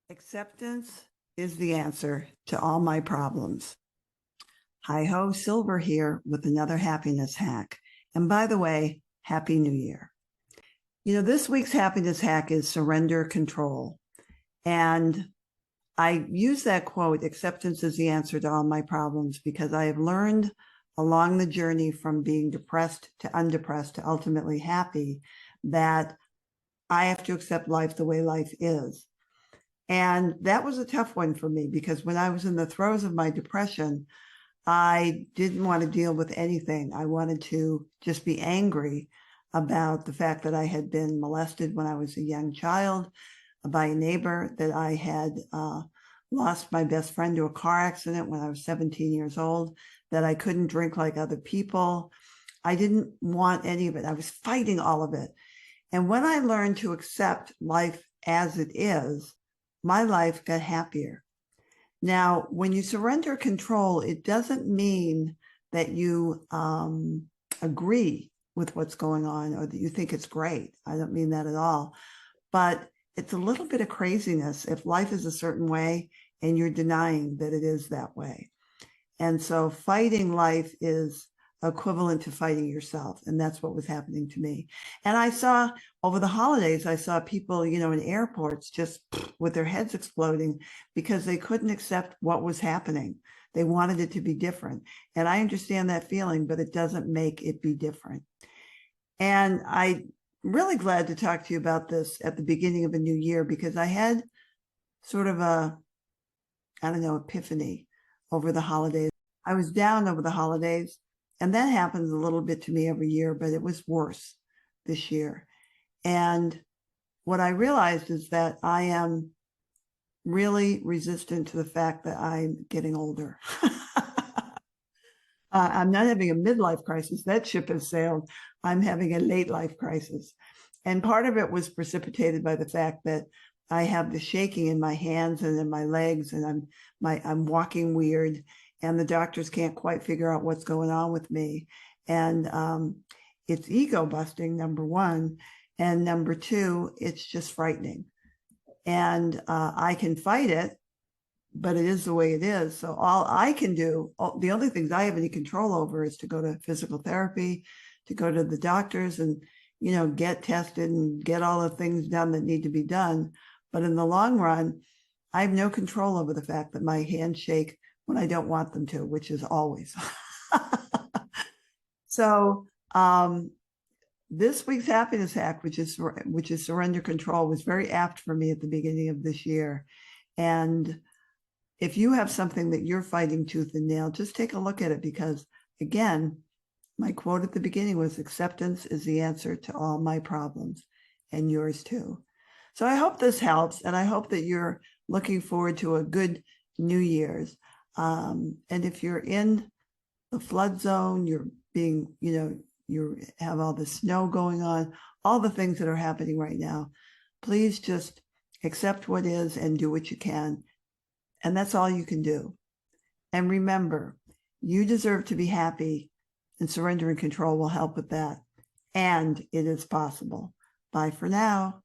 Acceptance is the answer to all my problems. Hi-ho, Silver here with another happiness hack. And by the way, Happy New Year. This week's happiness hack is surrender control. And I use that quote, acceptance is the answer to all my problems, because I have learned along the journey from being depressed to undepressed to ultimately happy that I have to accept life the way life is. And that was a tough one for me because when I was in the throes of my depression, I didn't want to deal with anything. I wanted to just be angry about the fact that I had been molested when I was a young child by a neighbor, that I had lost my best friend to a car accident when I was 17 years old, that I couldn't drink like other people. I didn't want any of it. I was fighting all of it. And when I learned to accept life as it is, my life got happier. Now, when you surrender control, it doesn't mean that you agree with what's going on or that you think it's great. I don't mean that at all. But it's a little bit of craziness if life is a certain way and you're denying that it is that way. And so fighting life is equivalent to fighting yourself. And that's what was happening to me. And I saw over the holidays, I saw people, in airports just with their heads exploding because they couldn't accept what was happening. They wanted it to be different. And I understand that feeling, but it doesn't make it be different. And I'm really glad to talk to you about this at the beginning of a new year, because I had sort of epiphany over the holidays. I was down over the holidays. And that happens a little bit to me every year, but it was worse this year. And what I realized is that I am really resistant to the fact that I'm getting older. I'm not having a midlife crisis. That ship has sailed. I'm having a late life crisis. And part of it was precipitated by the fact that I have the shaking in my hands and in my legs, and I'm walking weird. And the doctors can't quite figure out what's going on with me. And it's ego busting, number one. And number two, it's just frightening. And I can fight it, but it is the way it is. So all I can do, the only things I have any control over is to go to physical therapy, to go to the doctors and, get tested and get all the things done that need to be done. But in the long run, I have no control over the fact that my hands shake when I don't want them to, which is always. So this week's happiness hack, which is surrender control, was very apt for me at the beginning of this year. And if you have something that you're fighting tooth and nail, just take a look at it, because again, my quote at the beginning was, acceptance is the answer to all my problems, and yours too. So I hope this helps, and I hope that you're looking forward to a good New Year's. And if you're in the flood zone, you're being, you have all the snow going on, all the things that are happening right now, please just accept what is and do what you can. And that's all you can do. And remember, you deserve to be happy, and surrendering control will help with that. And it is possible. Bye for now.